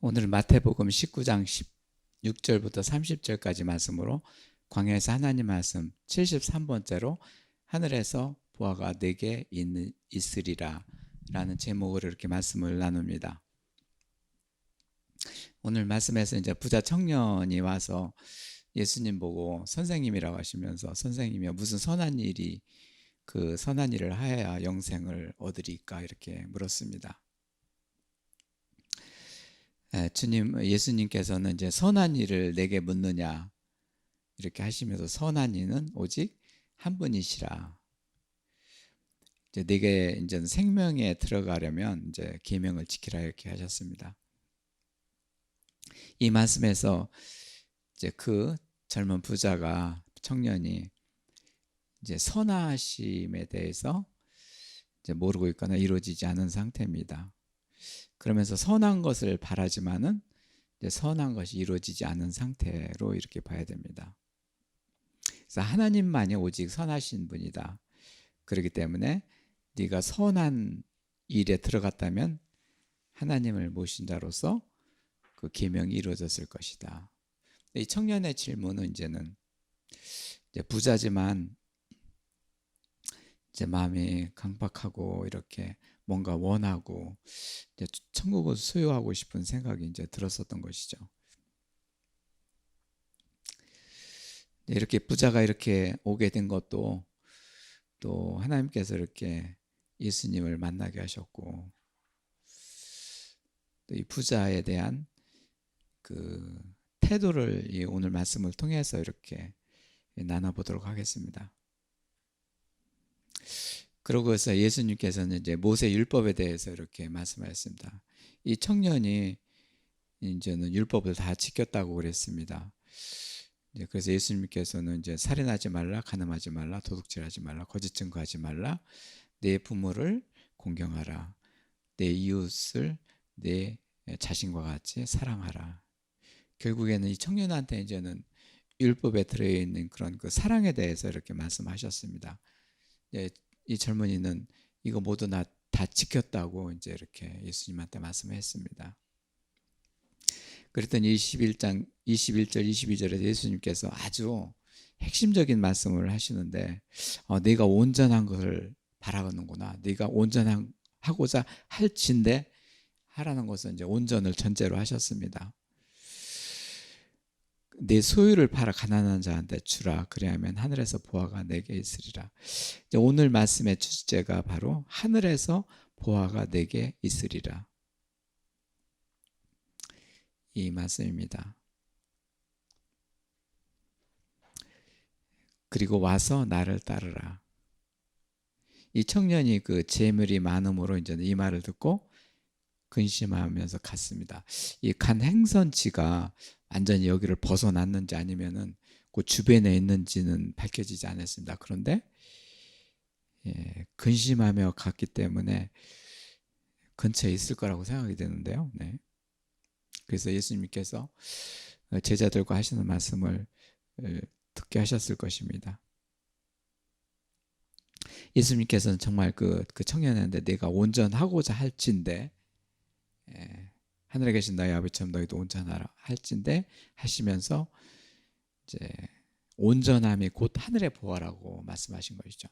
오늘은 마태복음 19장 16절부터 30절까지 말씀으로 광야에서 하나님 말씀 73번째로 하늘에서 보화가 내게 있으리라 라는 제목으로 이렇게 말씀을 나눕니다. 오늘 말씀에서 이제 부자 청년이 와서 예수님 보고 선생님이라고 하시면서 선생님이 무슨 선한 일이 그 선한 일을 하여야 영생을 얻으리까 이렇게 물었습니다. 예수님께서는 이제 선한 일을 내게 묻느냐 이렇게 하시면서 선한 이는 오직 한 분이시라. 이제 내게 이제 생명에 들어가려면 이제 계명을 지키라 이렇게 하셨습니다. 이 말씀에서 이제 그 젊은 부자가 청년이 이제 선하심에 대해서 이제 모르고 있거나 이루어지지 않은 상태입니다. 그러면서 선한 것을 바라지만은 이제 선한 것이 이루어지지 않은 상태로 이렇게 봐야 됩니다. 그래서 하나님만이 오직 선하신 분이다. 그렇기 때문에 네가 선한 일에 들어갔다면 하나님을 모신 자로서 그 계명이 이루어졌을 것이다. 이 청년의 질문은 이제는 이제 부자지만 이제 마음이 강박하고 이렇게 뭔가 원하고 이제 천국을 소유하고 싶은 생각이 이제 들었었던 것이죠. 이렇게 부자가 이렇게 오게 된 것도 또 하나님께서 이렇게 예수님을 만나게 하셨고 또 이 부자에 대한 그 태도를 이 오늘 말씀을 통해서 이렇게 나눠보도록 하겠습니다. 그러고서 예수님께서는 이제 모세 율법에 대해서 이렇게 말씀하셨습니다. 이 청년이 이제는 율법을 다 지켰다고 그랬습니다. 그래서 예수님께서는 이제 살인하지 말라, 간음하지 말라, 도둑질하지 말라, 거짓 증거하지 말라, 내 부모를 공경하라, 내 이웃을 내 자신과 같이 사랑하라. 결국에는 이 청년한테 이제는 율법에 들어있는 그런 그 사랑에 대해서 이렇게 말씀하셨습니다. 이 젊은이는 이거 모두 다 지켰다고 이제 이렇게 예수님한테 말씀했습니다. 그랬더니 21장 21절 22절에 예수님께서 아주 핵심적인 말씀을 하시는데 네가 온전한 것을 바라는구나. 네가 온전하고자 할진대 하라는 것은 이제 온전을 전제로 하셨습니다. 내 소유를 팔아 가난한 자한테 주라. 그리하면 하늘에서 보화가 내게 있으리라. 오늘 말씀의 주제가 바로 하늘에서 보화가 내게 있으리라. 이 말씀입니다. 그리고 와서 나를 따르라. 이 청년이 그 재물이 많음으로 이제 이 말을 듣고 근심하면서 갔습니다. 이 간 행선지가 완전히 여기를 벗어났는지 아니면은 그 주변에 있는지는 밝혀지지 않았습니다. 그런데 근심하며 갔기 때문에 근처에 있을 거라고 생각이 되는데요. 네. 그래서 예수님께서 제자들과 하시는 말씀을 듣게 하셨을 것입니다. 예수님께서는 정말 그 청년한테 내가 온전하고자 할진대 하늘에 계신 너희 아버지처럼 너희도 온전하라 할진대 하시면서 이제 온전함이 곧 하늘의 보화라고 말씀하신 것이죠.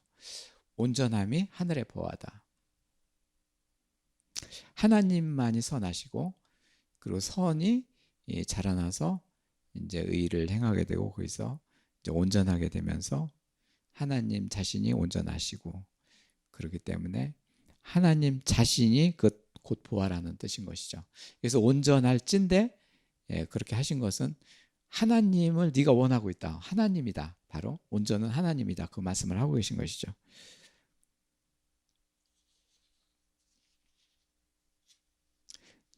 온전함이 하늘의 보화다. 하나님만이 선하시고 그리고 선이 자라나서 이제 의를 행하게 되고 거기서 이제 온전하게 되면서 하나님 자신이 온전하시고 그렇기 때문에 하나님 자신이 곧 보화라는 뜻인 것이죠. 그래서 온전할진대 그렇게 하신 것은 하나님을 네가 원하고 있다. 하나님이다. 바로 온전은 하나님이다. 그 말씀을 하고 계신 것이죠.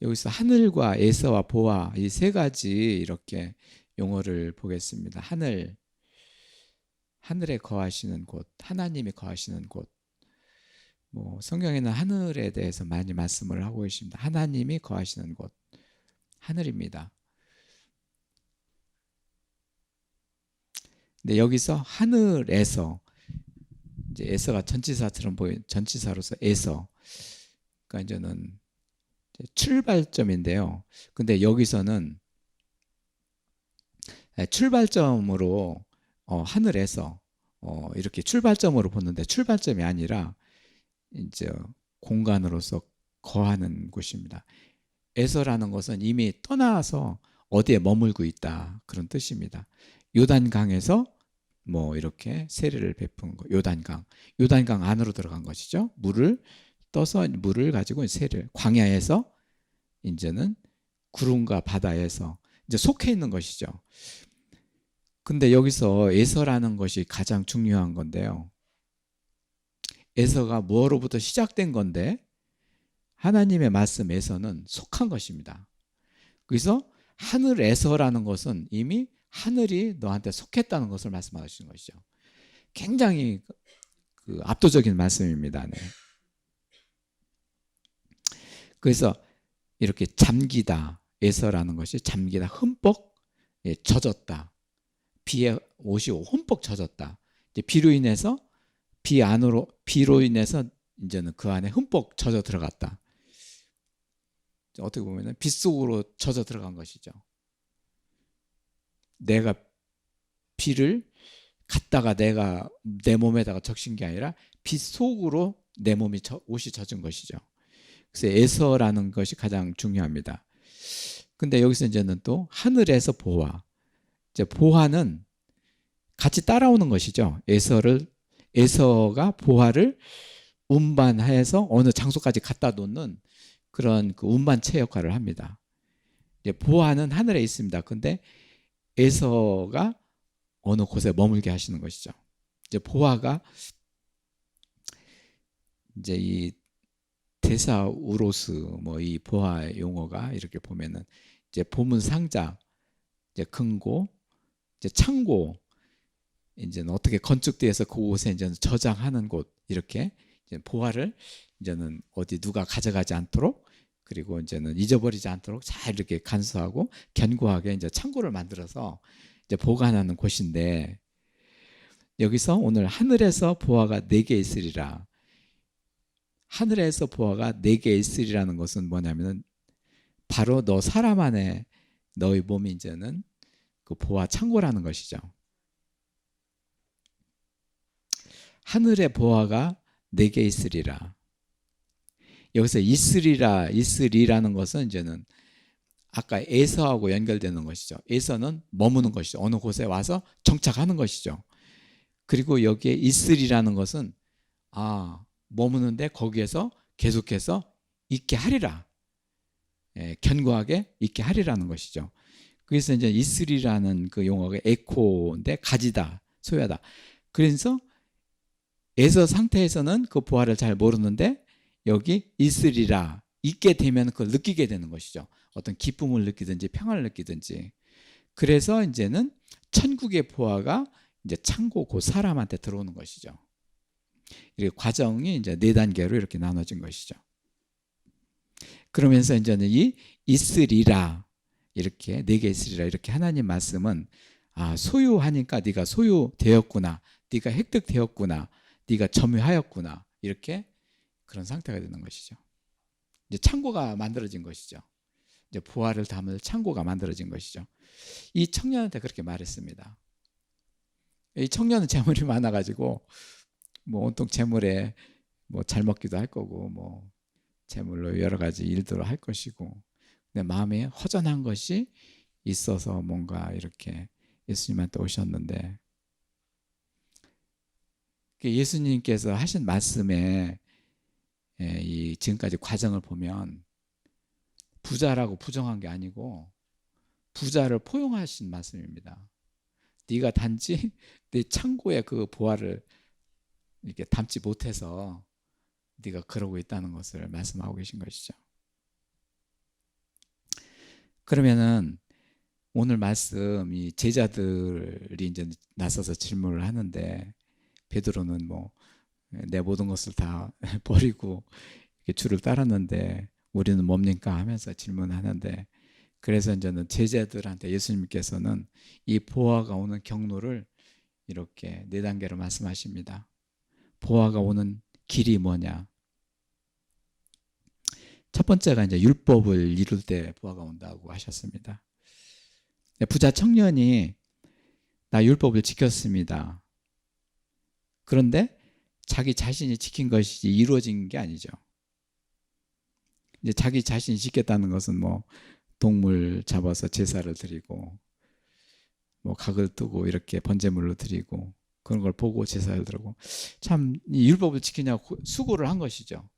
여기서 하늘과 에서와 보화 이 세 가지 이렇게 용어를 보겠습니다. 하늘에 거하시는 곳, 하나님이 거하시는 곳. 성경에는 하늘에 대해서 많이 말씀을 하고 계십니다. 하나님이 거하시는 곳, 하늘입니다. 근데 여기서 하늘에서 이제 에서가 전치사처럼 전치사로서 에서. 그러니까 이제는 출발점인데요. 근데 여기서는 출발점으로 하늘에서 이렇게 출발점으로 보는데 출발점이 아니라 이제 공간으로서 거하는 곳입니다. 에서라는 것은 이미 떠나서 어디에 머물고 있다 그런 뜻입니다. 요단강에서 뭐 이렇게 세례를 베푼 거, 요단강 안으로 들어간 것이죠. 물을 떠서 물을 가지고 세례를 광야에서 이제는 구름과 바다에서 이제 속해 있는 것이죠. 근데 여기서 에서라는 것이 가장 중요한 건데요. 에서가 무엇로부터 시작된 건데 하나님의 말씀에서는 속한 것입니다. 그래서 하늘에서라는 것은 이미 하늘이 너한테 속했다는 것을 말씀하시는 것이죠. 굉장히 압도적인 말씀입니다. 네. 그래서 이렇게 잠기다, 에서라는 것이 잠기다, 흠뻑 젖었다. 비에 옷이 흠뻑 젖었다. 이제 비로 인해서 비로 인해서 이제는 그 안에 흠뻑 젖어 들어갔다. 어떻게 보면은 빗 속으로 젖어 들어간 것이죠. 내가 비를 갖다가 내가 내 몸에다가 적신 게 아니라 빗 속으로 내 몸이 옷이 젖은 것이죠. 그래서 에서라는 것이 가장 중요합니다. 근데 여기서 이제는 또 하늘에서 보화. 이제 보화는 같이 따라오는 것이죠. 에서가 보화를 운반해서 어느 장소까지 갖다 놓는 그런 그 운반체 역할을 합니다. 이제 보화는 하늘에 있습니다. 근데 에서가 어느 곳에 머물게 하시는 것이죠. 이제 보화가 이제 이 데사우로스 뭐 이 보화 용어가 이렇게 보면은 이제 보문 상자, 이제 금고, 이제 창고, 이제는 어떻게 건축돼서 그곳에 이제 저장하는 곳 이렇게 이제 보화를 이제는 어디 누가 가져가지 않도록 그리고 이제는 잊어버리지 않도록 잘 이렇게 간수하고 견고하게 이제 창고를 만들어서 이제 보관하는 곳인데 여기서 오늘 하늘에서 보화가 4개 있으리라. 하늘에서 보화가 4개 있으리라는 것은 뭐냐면은 바로 너 사람 안에 너의 몸이 이제는 그 보화 창고라는 것이죠. 하늘의 보화가 4개 있으리라. 여기서 있으리라는 것은 이제는 아까 에서하고 연결되는 것이죠. 에서는 머무는 것이죠. 어느 곳에 와서 정착하는 것이죠. 그리고 여기에 있으리라는 것은 머무는데 거기에서 계속해서 있게 하리라. 견고하게 있게 하리라는 것이죠. 그래서 이제 있으리라는 그 용어가 에코인데 가지다, 소유하다. 그래서 에서 상태에서는 그 보화를 잘 모르는데 여기 있으리라 있게 되면 그걸 느끼게 되는 것이죠. 어떤 기쁨을 느끼든지 평안을 느끼든지. 그래서 이제는 천국의 보화가 이제 창고 그 사람한테 들어오는 것이죠. 이 과정이 이제 4단계로 이렇게 나눠진 것이죠. 그러면서 이제는 이 있으리라 이렇게 4개 있으리라 이렇게 하나님 말씀은 소유하니까 네가 소유되었구나, 네가 획득되었구나, 네가 점유하였구나 이렇게 그런 상태가 되는 것이죠. 이제 창고가 만들어진 것이죠. 이제 보화를 담을 창고가 만들어진 것이죠. 이 청년한테 그렇게 말했습니다. 이 청년은 재물이 많아가지고 뭐 온통 재물에 뭐 잘 먹기도 할 거고 뭐 재물로 여러 가지 일들을 할 것이고 근데 마음에 허전한 것이 있어서 뭔가 이렇게 예수님한테 오셨는데 예수님께서 하신 말씀에 이 지금까지 과정을 보면 부자라고 부정한 게 아니고 부자를 포용하신 말씀입니다. 네가 단지 네 창고에 그 보화를 이렇게 담지 못해서 네가 그러고 있다는 것을 말씀하고 계신 것이죠. 그러면은 오늘 말씀 이 제자들이 이제 나서서 질문을 하는데 베드로는 뭐 내 모든 것을 다 버리고 이렇게 주를 따랐는데 우리는 뭡니까 하면서 질문하는데 그래서 이제는 제자들한테 예수님께서는 이 보화가 오는 경로를 이렇게 4단계로 말씀하십니다. 보화가 오는 길이 뭐냐? 첫 번째가 이제 율법을 이룰 때 부하가 온다고 하셨습니다. 부자 청년이 나 율법을 지켰습니다. 그런데 자기 자신이 지킨 것이 이루어진 게 아니죠. 이제 자기 자신이 지켰다는 것은 뭐 동물 잡아서 제사를 드리고 뭐 각을 뜨고 이렇게 번제물로 드리고 그런 걸 보고 제사를 드리고 참 이 율법을 지키냐고 수고를 한 것이죠.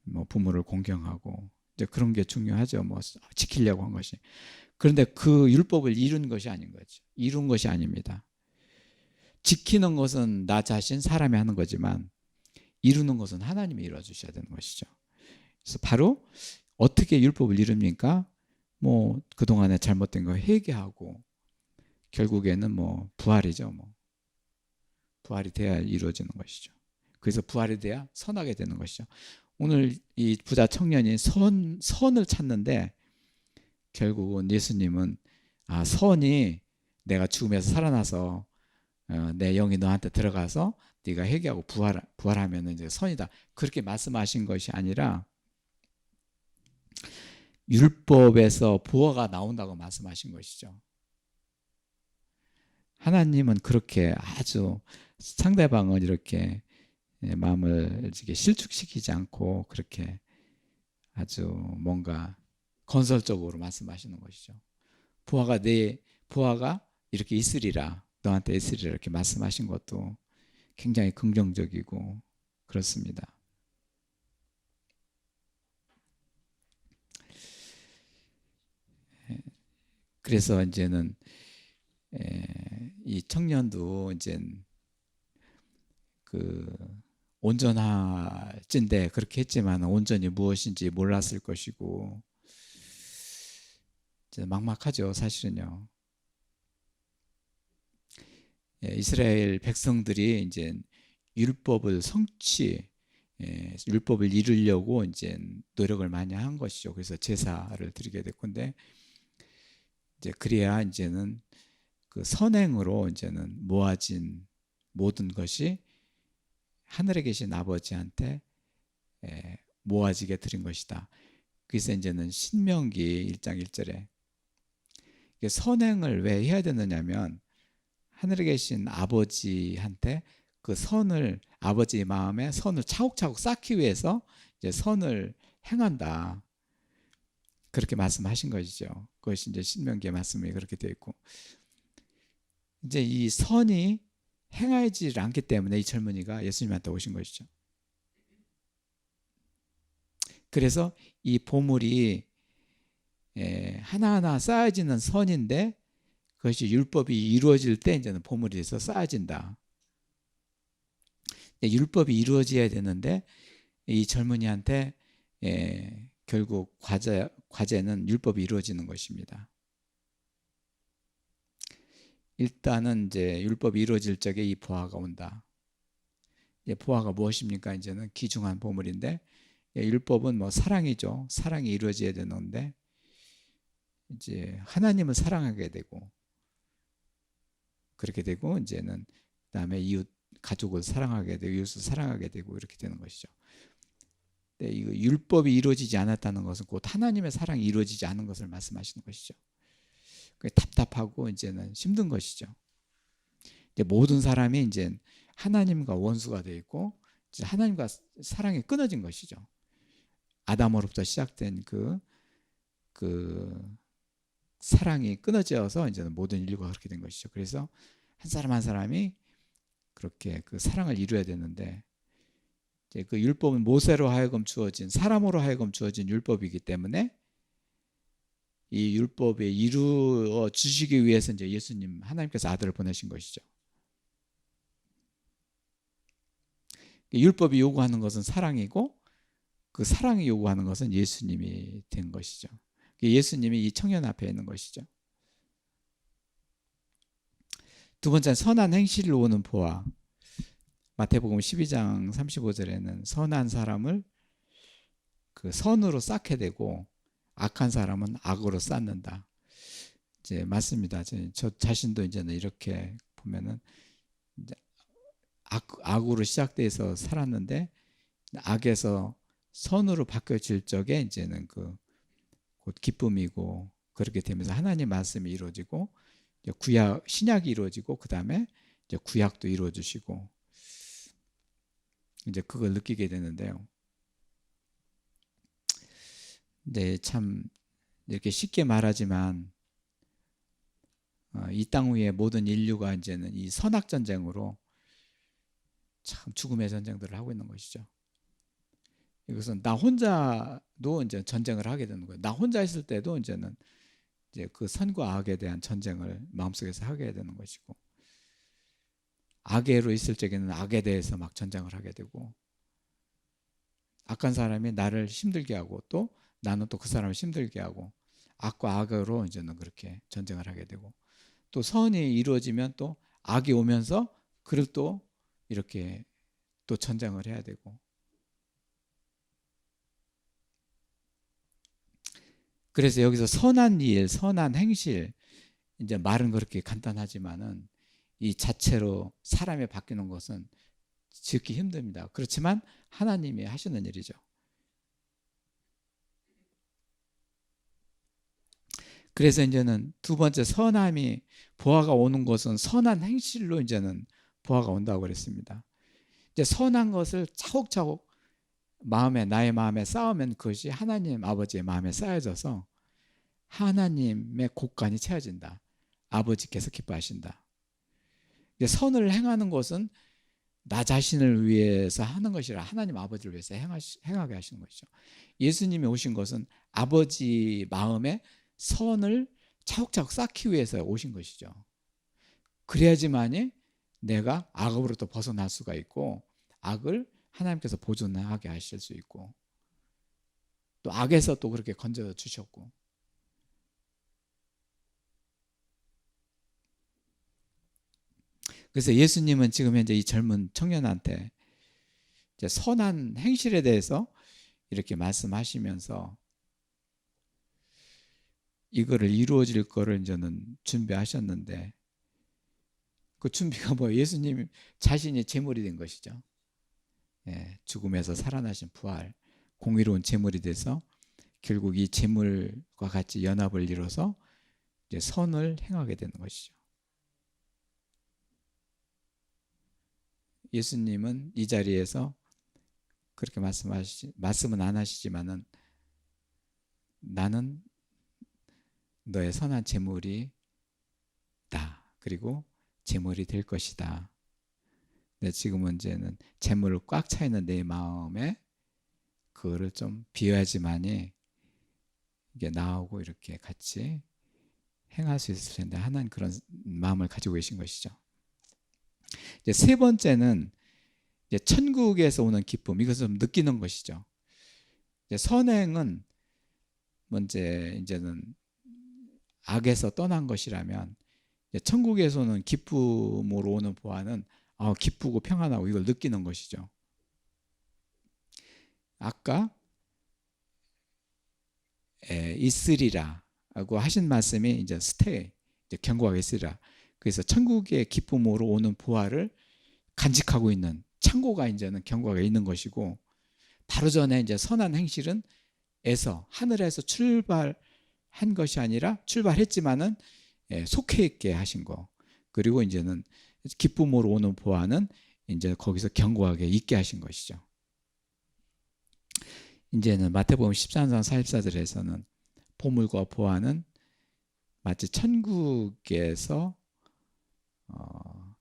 뭐 부모를 공경하고 이제 그런 게 중요하죠. 뭐 지키려고 한 것이. 그런데 그 율법을 이룬 것이 아닌 거죠. 이룬 것이 아닙니다. 지키는 것은 나 자신 사람이 하는 거지만 이루는 것은 하나님이 이루어 주셔야 되는 것이죠. 그래서 바로 어떻게 율법을 이룹니까? 뭐 그동안에 잘못된 거 회개하고 결국에는 뭐 부활이죠. 뭐 부활이 돼야 이루어지는 것이죠. 그래서 부활이 돼야 선하게 되는 것이죠. 오늘 이 부자 청년이 선을 찾는데 결국은 예수님은 선이 내가 죽음에서 살아나서 내 영이 너한테 들어가서 네가 회개하고 부활하면 이제 선이다. 그렇게 말씀하신 것이 아니라 율법에서 보화가 나온다고 말씀하신 것이죠. 하나님은 그렇게 아주 상대방을 이렇게 마음을 이렇게 실축시키지 않고 그렇게 아주 뭔가 건설적으로 말씀하시는 것이죠. 보화가 이렇게 있으리라, 너한테 있으리라 이렇게 말씀하신 것도 굉장히 긍정적이고 그렇습니다. 그래서 이제는 이 청년도 이제 그 온전할진데 그렇게 했지만 온전히 무엇인지 몰랐을 것이고 막막하죠, 사실은요. 이스라엘 백성들이 이제 율법을 율법을 이루려고 이제 노력을 많이 한 것이죠. 그래서 제사를 드리게 됐건데 이제 그래야 이제는 그 선행으로 이제는 모아진 모든 것이 하늘에 계신 아버지한테 모아지게 드린 것이다. 그래서 이제는 신명기 1장 1절에 선행을 왜 해야 되느냐면 하늘에 계신 아버지한테 그 선을 아버지의 마음에 선을 차곡차곡 쌓기 위해서 이제 선을 행한다. 그렇게 말씀하신 것이죠. 그것이 이제 신명기의 말씀이 그렇게 되어 있고 이제 이 선이 행하지 않기 때문에 이 젊은이가 예수님한테 오신 것이죠. 그래서 이 보물이 하나하나 쌓여지는 선인데 그것이 율법이 이루어질 때 이제는 보물이 돼서 쌓여진다. 율법이 이루어져야 되는데 이 젊은이한테 결국 과제는 율법이 이루어지는 것입니다. 일단은 이제 율법이 이루어질 적에 이 보화가 온다. 보화가 무엇입니까? 이제는 귀중한 보물인데 율법은 뭐 사랑이죠. 사랑이 이루어져야 되는데 이제 하나님을 사랑하게 되고 그렇게 되고 이제는 그다음에 이웃 가족을 사랑하게 되고 이웃을 사랑하게 되고 이렇게 되는 것이죠. 근데 이거 율법이 이루어지지 않았다는 것은 곧 하나님의 사랑이 이루어지지 않은 것을 말씀하시는 것이죠. 답답하고 이제는 힘든 것이죠. 이제 모든 사람이 이제 하나님과 원수가 되어 있고 이제 하나님과 사랑이 끊어진 것이죠. 아담으로부터 시작된 그 사랑이 끊어져서 이제는 모든 인류가 그렇게 된 것이죠. 그래서 한 사람 한 사람이 그렇게 그 사랑을 이루어야 되는데 이제 그 율법은 모세로 하여금 주어진 사람으로 하여금 주어진 율법이기 때문에 이 율법에 이루어 주시기 위해서 이제 예수님 하나님께서 아들을 보내신 것이죠. 율법이 요구하는 것은 사랑이고 그 사랑이 요구하는 것은 예수님이 된 것이죠. 예수님이 이 청년 앞에 있는 것이죠. 두 번째는 선한 행실로 오는 보화. 마태복음 12장 35절에는 선한 사람을 그 선으로 쌓게 되고 악한 사람은 악으로 쌓는다. 이제 맞습니다. 저 자신도 이제는 이렇게 보면은 이제 악으로 시작돼서 살았는데 악에서 선으로 바뀌어질 적에 이제는 그 곧 기쁨이고, 그렇게 되면서 하나님 말씀이 이루어지고, 이제 구약 신약이 이루어지고, 그 다음에 이제 구약도 이루어지시고, 이제 그걸 느끼게 되는데요. 네, 참 이렇게 쉽게 말하지만 이 땅 위에 모든 인류가 이제는 이 선악 전쟁으로 참 죽음의 전쟁들을 하고 있는 것이죠. 이것은 나 혼자도 이제 전쟁을 하게 되는 거예요. 나 혼자 있을 때도 이제는 이제 그 선과 악에 대한 전쟁을 마음속에서 하게 되는 것이고, 악애로 있을 적에는 악에 대해서 막 전쟁을 하게 되고, 악한 사람이 나를 힘들게 하고 또 나는 또 그 사람을 힘들게 하고, 악과 악으로 이제는 그렇게 전쟁을 하게 되고, 또 선이 이루어지면 또 악이 오면서 그를 또 이렇게 또 전쟁을 해야 되고. 그래서 여기서 선한 일, 선한 행실, 이제 말은 그렇게 간단하지만은 이 자체로 사람이 바뀌는 것은 짓기 힘듭니다. 그렇지만 하나님이 하시는 일이죠. 그래서 이제는 두 번째 선함이 보화가 오는 것은 선한 행실로 이제는 보화가 온다고 그랬습니다. 이제 선한 것을 차곡차곡 나의 마음에 쌓으면 그것이 하나님 아버지의 마음에 쌓여져서 하나님의 곡간이 채워진다. 아버지께서 기뻐하신다. 이제 선을 행하는 것은 나 자신을 위해서 하는 것이라 하나님 아버지를 위해서 행하게 하시는 것이죠. 예수님이 오신 것은 아버지 마음에 선을 차곡차곡 쌓기 위해서 오신 것이죠. 그래야지만이 내가 악으로부터 벗어날 수가 있고, 악을 하나님께서 보존하게 하실 수 있고, 또 악에서 또 그렇게 건져 주셨고. 그래서 예수님은 지금 현재 이 젊은 청년한테 이제 선한 행실에 대해서 이렇게 말씀하시면서 이거를 이루어질 거를 이제는 준비하셨는데, 그 준비가 뭐 예수님 자신이 제물이 된 것이죠. 예, 죽음에서 살아나신 부활, 공의로운 제물이 돼서 결국 이 제물과 같이 연합을 이뤄서 이제 선을 행하게 되는 것이죠. 예수님은 이 자리에서 그렇게 말씀은 안 하시지만은 나는 너의 선한 제물이다. 그리고 제물이 될 것이다. 근데 지금 문제는 제물을 꽉 차 있는 내 마음에 그거를 좀 비워야지만이 이게 나오고 이렇게 같이 행할 수 있을 텐데, 하나는 그런 마음을 가지고 계신 것이죠. 이제 세 번째는 이제 천국에서 오는 기쁨, 이것을 좀 느끼는 것이죠. 이제 선행은 이제는 악에서 떠난 것이라면, 이제 천국에서 오는 기쁨으로 오는 보화는 기쁘고 평안하고 이걸 느끼는 것이죠. 아까 있으리라고 하신 말씀이 이제 스테이, 이제 견고하게 있으리라. 그래서 천국의 기쁨으로 오는 보화를 간직하고 있는 창고가 이제는 견고하게 있는 것이고, 바로 전에 이제 선한 행실은 하늘에서 출발한 것이 아니라 출발했지만은 속해 있게 하신 거. 그리고 이제는 기쁨으로 오는 보화는 이제 거기서 견고하게 있게 하신 것이죠. 이제는 마태복음 13장 44절에서는 보물과 보화는 마치 천국에서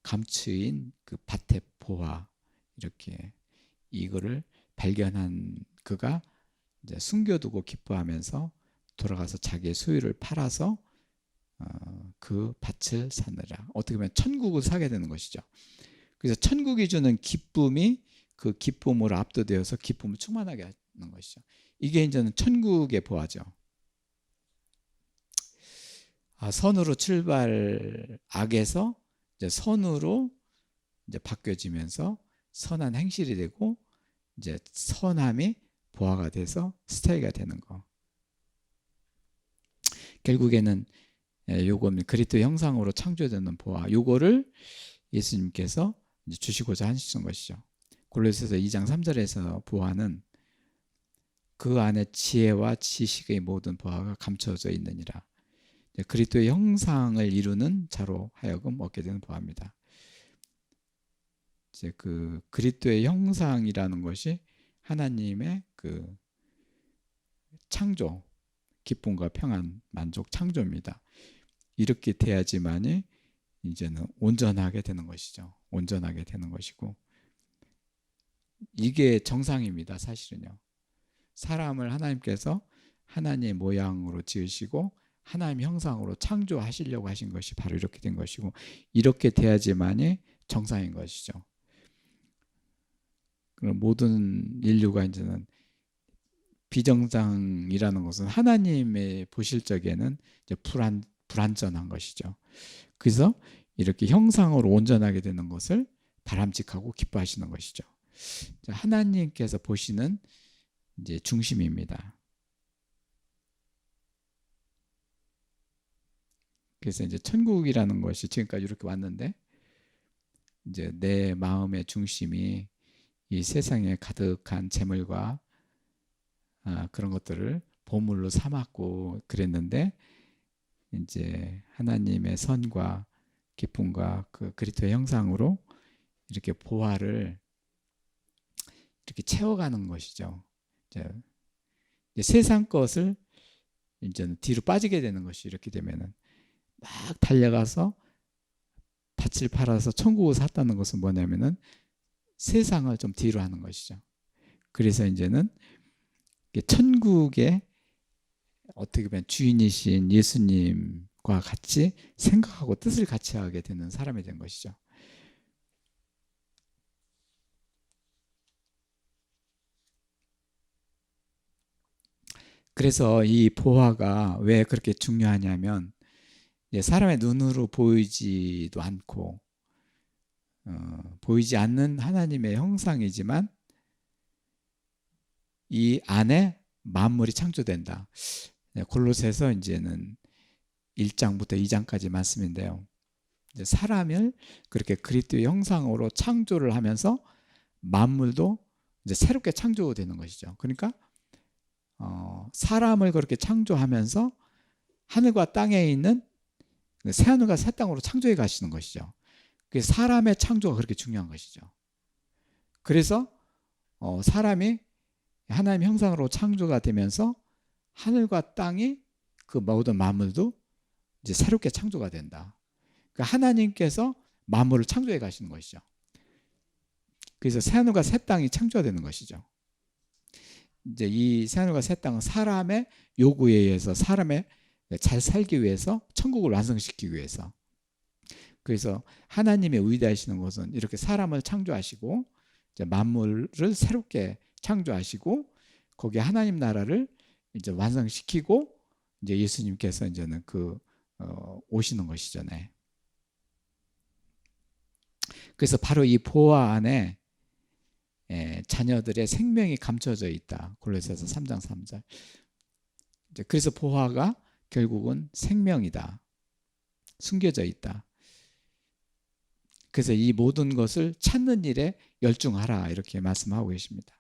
감추인 그 밭의 보화, 이렇게 이거를 발견한 그가 이제 숨겨두고 기뻐하면서 돌아가서 자기의 소유를 팔아서 그 밭을 사느라. 어떻게 보면 천국을 사게 되는 것이죠. 그래서 천국이 주는 기쁨이 그 기쁨으로 압도되어서 기쁨을 충만하게 하는 것이죠. 이게 이제는 천국의 보화죠. 선으로 출발, 악에서 이제 선으로 이제 바뀌어지면서 선한 행실이 되고, 이제 선함이 보화가 돼서 스테이가 되는 거. 결국에는 요거는 그리스도 형상으로 창조되는 보화, 요거를 예수님께서 이제 주시고자 하시는 것이죠. 골로새서 2장 3절에서 보화는 그 안에 지혜와 지식의 모든 보화가 감춰져 있느니라. 그리스도의 형상을 이루는 자로 하여금 얻게 되는 보화입니다. 이제 그 그리스도의 형상이라는 것이 하나님의 그 창조, 기쁨과 평안, 만족, 창조입니다. 이렇게 돼야지만이 이제는 온전하게 되는 것이죠. 온전하게 되는 것이고, 이게 정상입니다. 사실은요. 사람을 하나님께서 하나님의 모양으로 지으시고 하나님 형상으로 창조하시려고 하신 것이 바로 이렇게 된 것이고, 이렇게 돼야지만이 정상인 것이죠. 그럼 모든 인류가 이제는 비정상이라는 것은 하나님의 보실 적에는 이제 불완전한 것이죠. 그래서 이렇게 형상으로 온전하게 되는 것을 바람직하고 기뻐하시는 것이죠. 하나님께서 보시는 이제 중심입니다. 그래서 이제 천국이라는 것이 지금까지 이렇게 왔는데, 이제 내 마음의 중심이 이 세상에 가득한 재물과 그런 것들을 보물로 삼았고 그랬는데, 이제 하나님의 선과 기쁨과 그 그리스도의 형상으로 이렇게 보화를 이렇게 채워가는 것이죠. 이제 세상 것을 이제는 뒤로 빠지게 되는 것이, 이렇게 되면은 막 달려가서 밭을 팔아서 천국을 샀다는 것은 뭐냐면은 세상을 좀 뒤로 하는 것이죠. 그래서 이제는 천국의 어떻게 보면 주인이신 예수님과 같이 생각하고 뜻을 같이 하게 되는 사람이 된 것이죠. 그래서 이 보화가 왜 그렇게 중요하냐면, 사람의 눈으로 보이지도 않고 보이지 않는 하나님의 형상이지만 이 안에 만물이 창조된다. 골로새서 이제는 1장부터 2장까지 말씀인데요. 사람을 그렇게 그리스도의 형상으로 창조를 하면서 만물도 이제 새롭게 창조되는 것이죠. 그러니까 사람을 그렇게 창조하면서 하늘과 땅에 있는 새하늘과 새 땅으로 창조해 가시는 것이죠. 사람의 창조가 그렇게 중요한 것이죠. 그래서 사람이 하나님 형상으로 창조가 되면서 하늘과 땅이 그 모든 만물도 이제 새롭게 창조가 된다. 그러니까 하나님께서 만물을 창조해 가시는 것이죠. 그래서 새하늘과 새 땅이 창조되는 것이죠. 이제 이 새하늘과 새 땅은 사람의 요구에 의해서, 사람의 잘 살기 위해서, 천국을 완성시키기 위해서. 그래서 하나님의 위대하시는 것은 이렇게 사람을 창조하시고 이제 만물을 새롭게 창조하시고 거기에 하나님 나라를 이제 완성시키고 이제 예수님께서 이제는 오시는 것이죠. 네. 그래서 바로 이 보화 안에 자녀들의 생명이 감춰져 있다. 골로새서 3장 3절. 그래서 보화가 결국은 생명이다. 숨겨져 있다. 그래서 이 모든 것을 찾는 일에 열중하라, 이렇게 말씀하고 계십니다.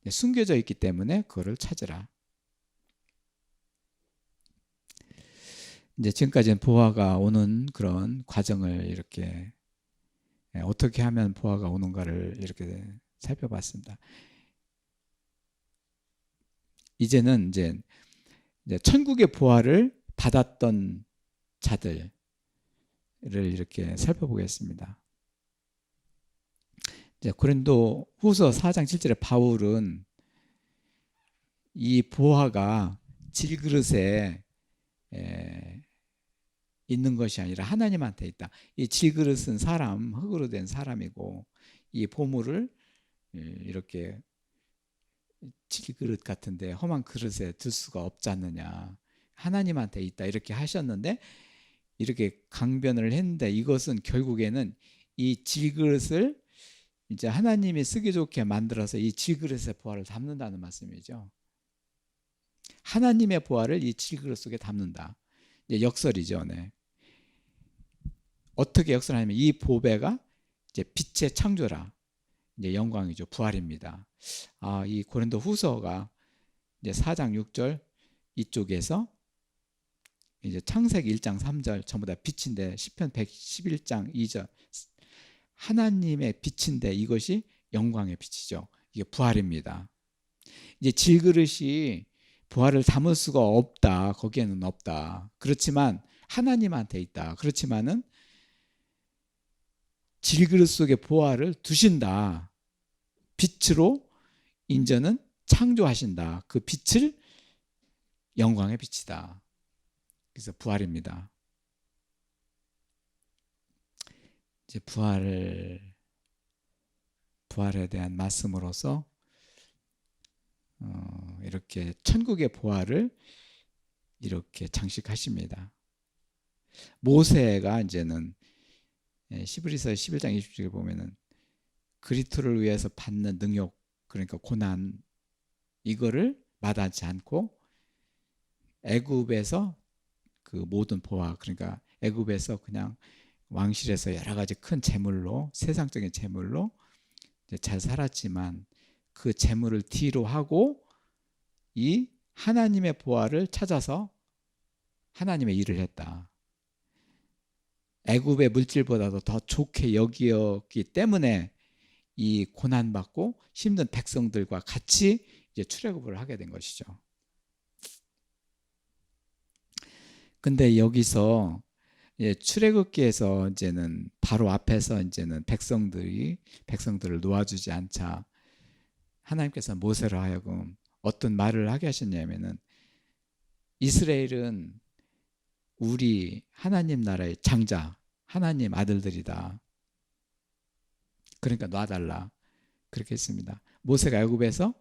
숨겨져 있기 때문에 그거를 찾으라. 이제 지금까지는 보화가 오는 그런 과정을 이렇게 어떻게 하면 보화가 오는가를 이렇게 살펴봤습니다. 이제는 이제 천국의 보화를 받았던 자들을 이렇게 살펴보겠습니다. 이제 고린도 후서 4장 7절에 바울은 이 보화가 질그릇에 있는 것이 아니라 하나님한테 있다. 이 질그릇은 사람, 흙으로 된 사람이고 이 보물을 이렇게 질그릇 같은데 험한 그릇에 둘 수가 없지 않느냐. 하나님한테 있다, 이렇게 하셨는데, 이렇게 강변을 했는데, 이것은 결국에는 이 질그릇을 이제 하나님이 쓰기 좋게 만들어서 이 질그릇의 보화를 담는다는 말씀이죠. 하나님의 보화를 이 질그릇 속에 담는다. 이제 역설이죠. 네. 어떻게 역설하냐면 이 보배가 이제 빛의 창조라, 이제 영광이죠. 부활입니다. 이 고린도 후서가 이제 4장 6절 이쪽에서 이제 창세기 1장 3절 전부 다 빛인데 시편 111장 2절 하나님의 빛인데 이것이 영광의 빛이죠. 이게 부활입니다. 이제 질그릇이 부활을 담을 수가 없다. 거기에는 없다. 그렇지만 하나님한테 있다. 그렇지만은 질그릇 속에 부활을 두신다. 빛으로 인자는 창조하신다. 그 빛을 영광의 빛이다. 그래서 부활입니다. 이제 부활에 대한 말씀으로서 이렇게 천국의 부활을 이렇게 장식하십니다. 모세가 이제는 히브리서 11장 20절에 보면은 그리스도를 위해서 받는 능욕, 그러니까 고난, 이거를 마다하지 않고 애굽에서 그 모든 보화, 그러니까 애굽에서 그냥 왕실에서 여러 가지 큰 재물로, 세상적인 재물로 잘 살았지만 그 재물을 뒤로 하고 이 하나님의 보화를 찾아서 하나님의 일을 했다. 애굽의 물질보다도 더 좋게 여기었기 때문에 이 고난받고 힘든 백성들과 같이 이제 출애굽을 하게 된 것이죠. 근데 여기서 출애굽기에서 이제는 바로 앞에서 이제는 백성들을 놓아주지 않자 하나님께서 모세로 하여금 어떤 말을 하게 하셨냐면은 이스라엘은 우리 하나님 나라의 장자, 하나님 아들들이다. 그러니까 놔달라. 그렇게 했습니다. 모세가 애굽에서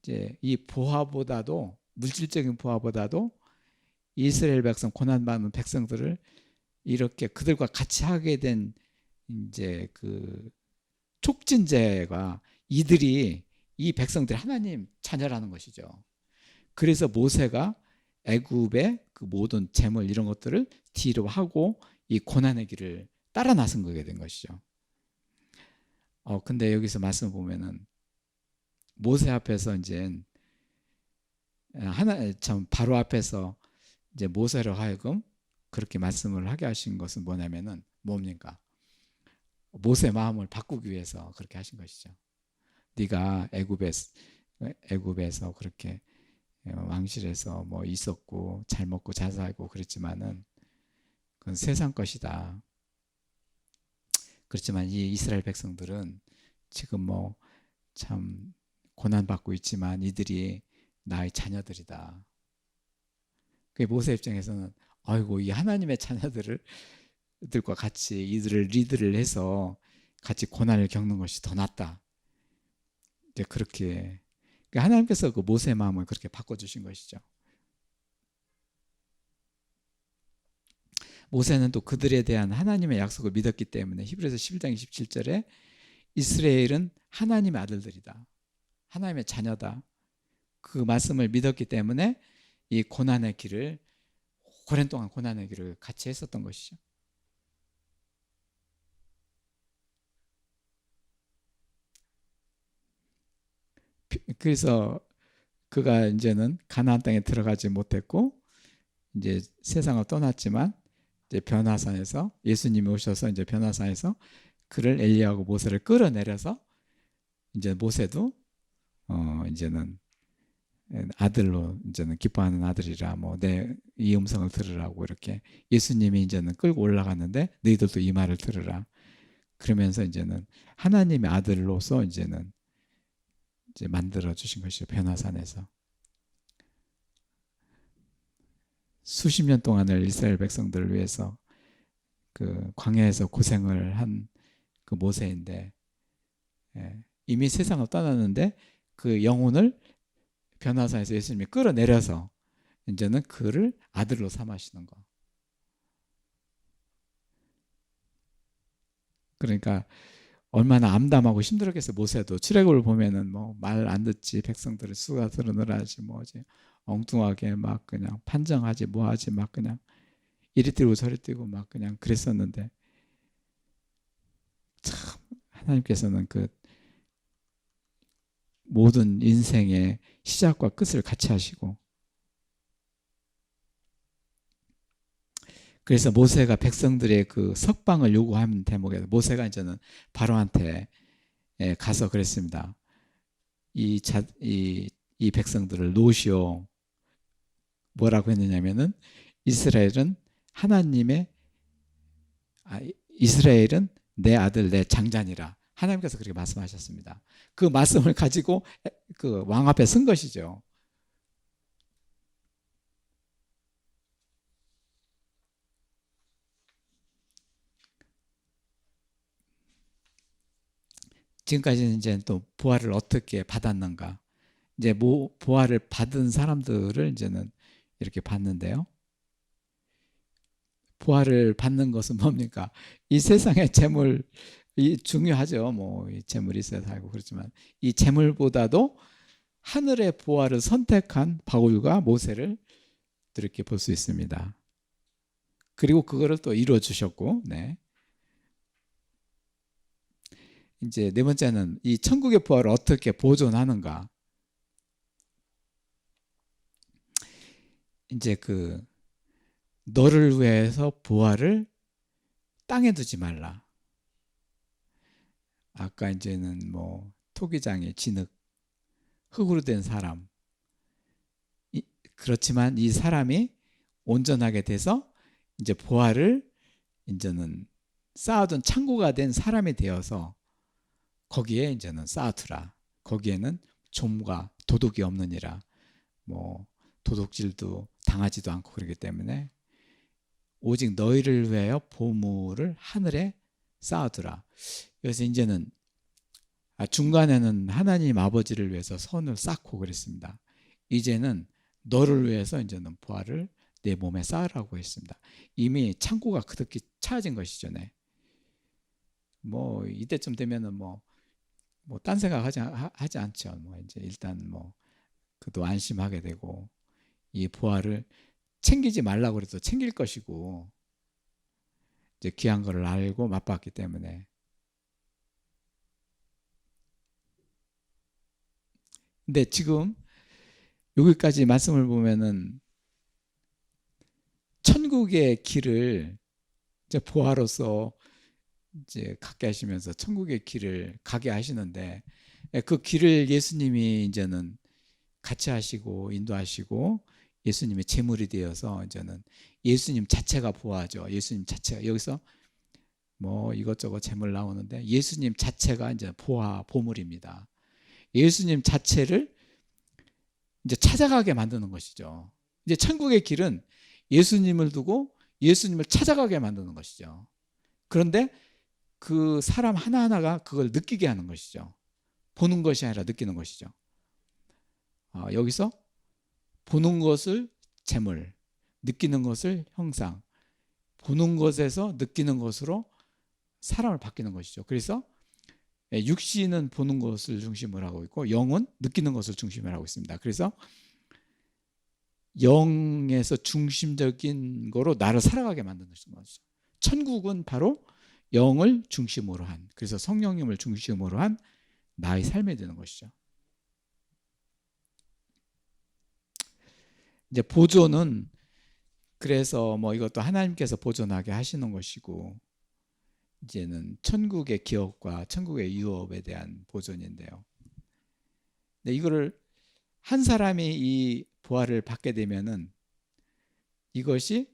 이제 이 보화보다도 물질적인 보화보다도 이스라엘 백성 고난받는 백성들을 이렇게 그들과 같이 하게 된 이제 그 촉진제가 이들이 이 백성들이 하나님 자녀라는 것이죠. 그래서 모세가 애굽의 그 모든 재물 이런 것들을 뒤로 하고 이 고난의 길을 따라 나선 거게 된 것이죠. 근데 여기서 말씀 보면은 모세 앞에서 이제 바로 앞에서 이제 모세로 하여금 그렇게 말씀을 하게 하신 것은 뭐냐면은 뭡니까? 모세 마음을 바꾸기 위해서 그렇게 하신 것이죠. 네가 애굽에서 그렇게 왕실에서 뭐 있었고 잘 먹고 잘 살고 그랬지만은 그건 세상 것이다. 그렇지만 이 이스라엘 백성들은 지금 뭐 참 고난받고 있지만 이들이 나의 자녀들이다. 그 모세 입장에서는 아이고 이 하나님의 자녀들과 같이 이들을 리드를 해서 같이 고난을 겪는 것이 더 낫다. 이제 그렇게 하나님께서 그 모세의 마음을 그렇게 바꿔주신 것이죠. 모세는 또 그들에 대한 하나님의 약속을 믿었기 때문에 히브리서 11장 27절에 이스라엘은 하나님의 아들들이다. 하나님의 자녀다. 그 말씀을 믿었기 때문에 이 고난의 길을 오랜 동안 고난의 길을 같이 했었던 것이죠. 그래서 그가 이제는 가나안 땅에 들어가지 못했고 이제 세상을 떠났지만 이제 변화산에서 예수님이 오셔서 이제 변화산에서 그를 엘리야하고 모세를 끌어내려서 이제 모세도 이제는 아들로 이제는 기뻐하는 아들이라 뭐 내 이 음성을 들으라고 이렇게 예수님이 이제는 끌고 올라갔는데 너희들도 이 말을 들으라. 그러면서 이제는 하나님의 아들로서 이제는 이제 만들어 주신 것이죠. 변화산에서 수십 년 동안을 이스라엘 백성들을 위해서 그 광야에서 고생을 한 그 모세인데 이미 세상을 떠났는데 그 영혼을 변화산에서 예수님이 끌어내려서 이제는 그를 아들로 삼으시는 거. 그러니까 얼마나 암담하고 힘들었겠어요. 모세도 출애굽을 보면은 뭐 말 안 듣지 백성들을 수가 들으느라 하지 뭐지 엉뚱하게 막 그냥 판정하지 뭐하지 막 그냥 이리 뛰고 저리 뛰고 막 그냥 그랬었는데 참 하나님께서는 그 모든 인생의 시작과 끝을 같이 하시고, 그래서 모세가 백성들의 그 석방을 요구하는 대목에서 모세가 이제는 바로한테 가서 그랬습니다. 이 백성들을 놓으시오. 뭐라고 했느냐면은 이스라엘은 하나님의 이스라엘은 내 아들 내 장자니라. 하나님께서 그렇게 말씀하셨습니다. 그 말씀을 가지고 그 왕 앞에 선 것이죠. 지금까지는 이제 또 부활을 어떻게 받았는가? 이제 부활을 받은 사람들을 이제는 이렇게 봤는데요. 부활을 받는 것은 뭡니까? 이 세상의 재물, 중요하죠. 뭐 이 재물이 있어야 살고 그렇지만 이 재물보다도 하늘의 부활을 선택한 바울과 모세를 이렇게 볼 수 있습니다. 그리고 그거를 또 이루어 주셨고, 네. 이제 네 번째는 이 천국의 부활을 어떻게 보존하는가? 이제 그 너를 위해서 부활을 땅에 두지 말라. 아까 이제는 뭐 토기장의 진흙, 흙으로 된 사람. 그렇지만 이 사람이 온전하게 돼서 이제 부활을 이제는 쌓아둔 창고가 된 사람이 되어서 거기에 이제는 쌓아두라. 거기에는 좀과 도둑이 없느니라. 뭐 도둑질도 당하지도 않고 그러기 때문에 오직 너희를 위하여 보물을 하늘에 쌓아두라. 그래서 이제는 중간에는 하나님 아버지를 위해서 선을 쌓고 그랬습니다. 이제는 너를 위해서 이제는 부활을 내 몸에 쌓으라고 했습니다. 이미 창고가 그렇게 차진 것이죠. 네. 뭐 이때쯤 되면은 뭐 딴 생각 하지 않죠. 뭐 이제 일단 뭐 그도 안심하게 되고 이 부활을 챙기지 말라고 그래도 챙길 것이고 이제 귀한 거를 알고 맛봤기 때문에. 근데 지금 여기까지 말씀을 보면은 천국의 길을 이제 부활로서 이제 갖게 하시면서 천국의 길을 가게 하시는데 그 길을 예수님이 이제는 같이 하시고 인도하시고 예수님의 제물이 되어서 이제는 예수님 자체가 부활하죠. 예수님 자체가 여기서 뭐 이것저것 제물 나오는데 예수님 자체가 이제 보물입니다. 예수님 자체를 이제 찾아가게 만드는 것이죠. 이제 천국의 길은 예수님을 두고 예수님을 찾아가게 만드는 것이죠. 그런데 그 사람 하나하나가 그걸 느끼게 하는 것이죠. 보는 것이 아니라 느끼는 것이죠. 여기서 보는 것을 재물, 느끼는 것을 형상, 보는 것에서 느끼는 것으로 사람을 바뀌는 것이죠. 그래서 육신은 보는 것을 중심으로 하고 있고 영은 느끼는 것을 중심으로 하고 있습니다. 그래서 영에서 중심적인 거로 나를 살아가게 만드는 것이죠. 천국은 바로 영을 중심으로 한, 그래서 성령님을 중심으로 한 나의 삶이 되는 것이죠. 이제 보존은 그래서 뭐 이것도 하나님께서 보존하게 하시는 것이고 이제는 천국의 기업과 천국의 유업에 대한 보존인데요. 근데 이거를 한 사람이 이 부활을 받게 되면은 이것이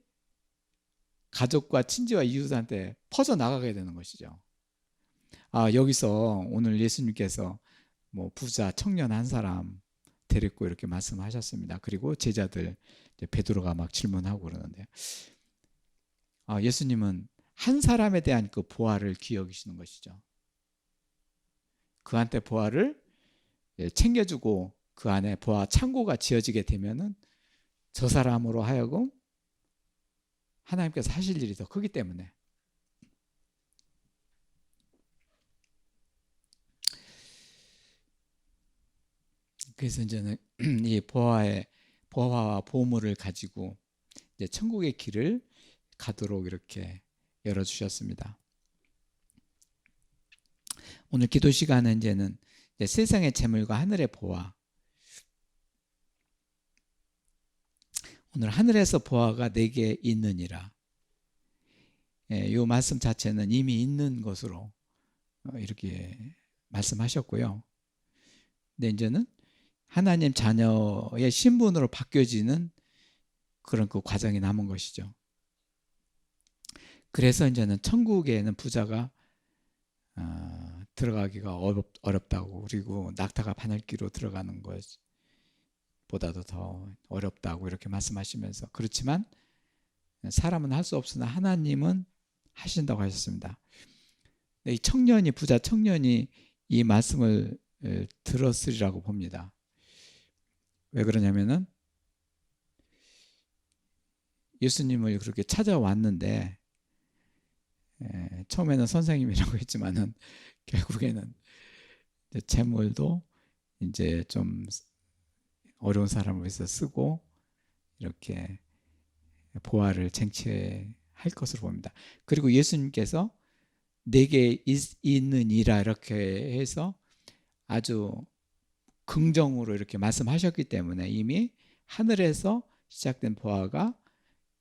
가족과 친지와 이웃한테 퍼져 나가게 되는 것이죠. 여기서 오늘 예수님께서 뭐 부자 청년 한 사람 데리고 이렇게 말씀하셨습니다. 그리고 제자들 베드로가 막 질문하고 그러는데 예수님은 한 사람에 대한 그 부활을 기억이시는 것이죠. 그한테 부활을 챙겨주고 그 안에 부활 창고가 지어지게 되면은 저 사람으로 하여금 하나님께서 하실 일이 더 크기 때문에. 그래서 이제는 이 보화와 보물을 가지고 이제 천국의 길을 가도록 이렇게 열어주셨습니다. 오늘 기도 시간은 이제는 세상의 재물과 하늘의 보화. 오늘 하늘에서 보화가 내게 있느니라. 이 말씀 자체는 이미 있는 것으로 이렇게 말씀하셨고요. 근데 이제는 하나님 자녀의 신분으로 바뀌어지는 그런 그 과정이 남은 것이죠. 그래서 이제는 천국에는 부자가 들어가기가 어렵다고, 그리고 낙타가 바늘기로 들어가는 것보다도 더 어렵다고 이렇게 말씀하시면서, 그렇지만 사람은 할 수 없으나 하나님은 하신다고 하셨습니다. 이 청년이, 부자 청년이 이 말씀을 들었으리라고 봅니다. 왜 그러냐면은 예수님을 그렇게 찾아왔는데, 처음에는 선생님이라고 했지만은 결국에는 재물도 이제 좀 어려운 사람을 위해서 쓰고 이렇게 보화를 쟁취할 것으로 봅니다. 그리고 예수님께서 내게 있느니라 이렇게 해서 아주 긍정으로 이렇게 말씀하셨기 때문에 이미 하늘에서 시작된 보화가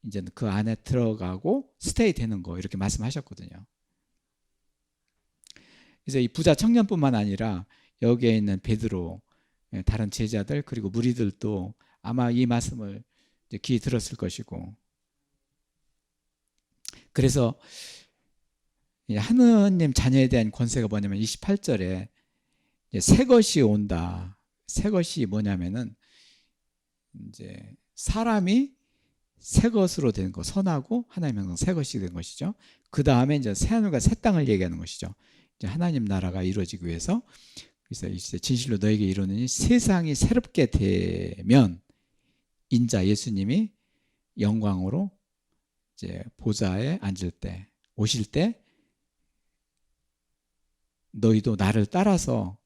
이제 그 안에 들어가고 스테이 되는 거 이렇게 말씀하셨거든요. 그래서 이 부자 청년뿐만 아니라 여기에 있는 베드로, 다른 제자들, 그리고 무리들도 아마 이 말씀을 이제 귀 들었을 것이고, 그래서 하느님 자녀에 대한 권세가 뭐냐면 28절에 새 것이 온다. 새 것이 뭐냐면은 이제 사람이 새 것으로 된 거, 선하고 하나님의 형상 새 것이 된 것이죠. 그 다음에 이제 새 하늘과 새 땅을 얘기하는 것이죠. 이제 하나님 나라가 이루어지기 위해서, 그래서 이제 진실로 너에게 이루느니 세상이 새롭게 되면 인자 예수님이 영광으로 이제 보좌에 앉을 때, 오실 때 너희도 나를 따라서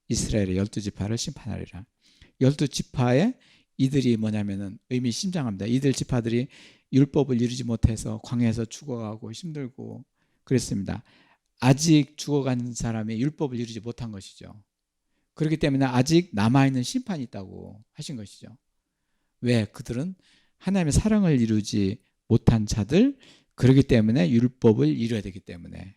이스라엘의 12지파를 심판하리라. 12지파의 이들이 뭐냐면은 의미심장합니다. 이들 지파들이 율법을 이루지 못해서 광야에서 죽어가고 힘들고 그랬습니다. 아직 죽어가는 사람이 율법을 이루지 못한 것이죠. 그렇기 때문에 아직 남아있는 심판이 있다고 하신 것이죠. 왜? 그들은 하나님의 사랑을 이루지 못한 자들, 그렇기 때문에 율법을 이루어야 되기 때문에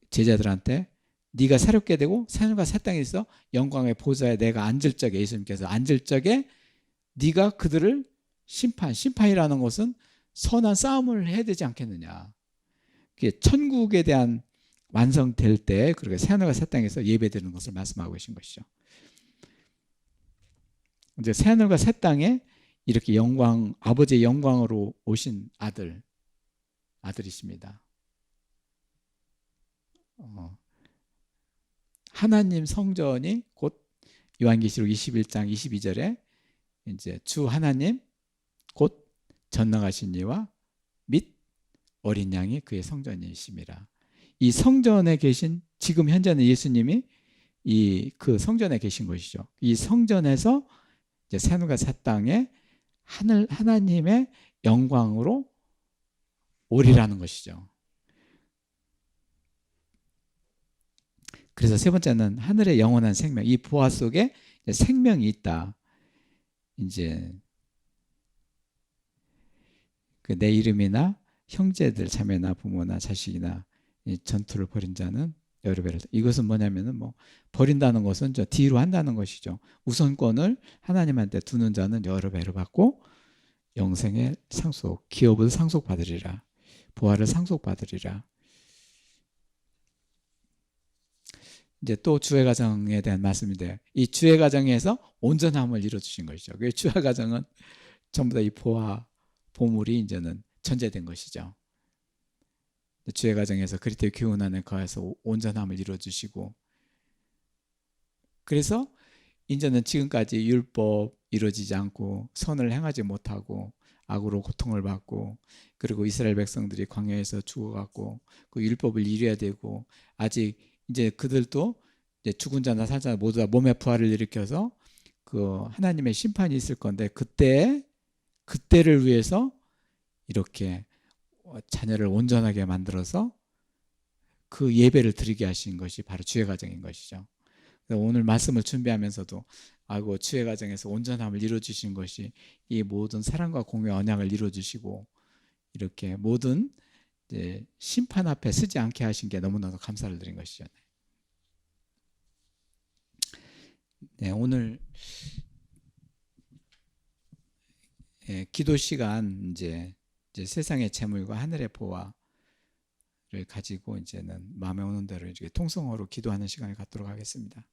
제자들한테 네가 새롭게 되고 하늘과 새 땅에 있어 영광의 보좌에 내가 앉을 적에, 예수님께서 앉을 적에 네가 그들을 심판이라는 것은 선한 싸움을 해야 되지 않겠느냐. 천국에 대한 완성될 때 그렇게 새하늘과 새 땅에서 예배되는 것을 말씀하고 계신 것이죠. 이제 새하늘과 새 땅에 이렇게 영광, 아버지의 영광으로 오신 아들이십니다. 하나님 성전이 곧 요한계시록 21장 22절에 이제 주 하나님 곧 전능하신 이와 및 어린 양이 그의 성전이심이라. 이 성전에 계신, 지금 현재는 예수님이 그 성전에 계신 것이죠. 이 성전에서 이제 새하늘과 새 땅에 하나님의 영광으로 오리라는 것이죠. 그래서 세 번째는 하늘의 영원한 생명, 이 보화 속에 생명이 있다. 이제 내 이름이나 형제들, 자매나 부모나 자식이나 이 전투를 벌인 자는 여러 배를. 이것은 뭐냐면은 버린다는 것은 저 뒤로 한다는 것이죠. 우선권을 하나님한테 두는 자는 여러 배를 받고 영생의 상속, 기업을 상속받으리라. 보화를 상속받으리라. 이제 또 주의 가정에 대한 말씀인데, 이 주의 가정에서 온전함을 이루어주신 것이죠. 그 주의 가정은 전부 다 이 보화, 보물이 이제는 전제된 것이죠. 주의 가정에서 그리스도의 교훈 안에 거해서 온전함을 이루어주시고, 그래서 이제는 지금까지 율법 이루어지지 않고 선을 행하지 못하고 악으로 고통을 받고, 그리고 이스라엘 백성들이 광야에서 죽어갔고 그 율법을 이루어야 되고, 아직 이제 그들도 이제 죽은 자나 살 자 모두 다 몸의 부활을 일으켜서 그 하나님의 심판이 있을 건데, 그때를 위해서 이렇게 자녀를 온전하게 만들어서 그 예배를 드리게 하신 것이 바로 주의 과정인 것이죠. 오늘 말씀을 준비하면서도 아이고 주의 과정에서 온전함을 이루어주신 것이 이 모든 사랑과 공유와 언약을 이루어주시고 이렇게 모든 이제 심판 앞에 서지 않게 하신 게 너무나도 감사를 드린 것이죠. 네, 오늘 기도 시간 이제 세상의 재물과 하늘의 보화를 가지고 이제는 마음에 오는 대로 이제 통성어로 기도하는 시간을 갖도록 하겠습니다.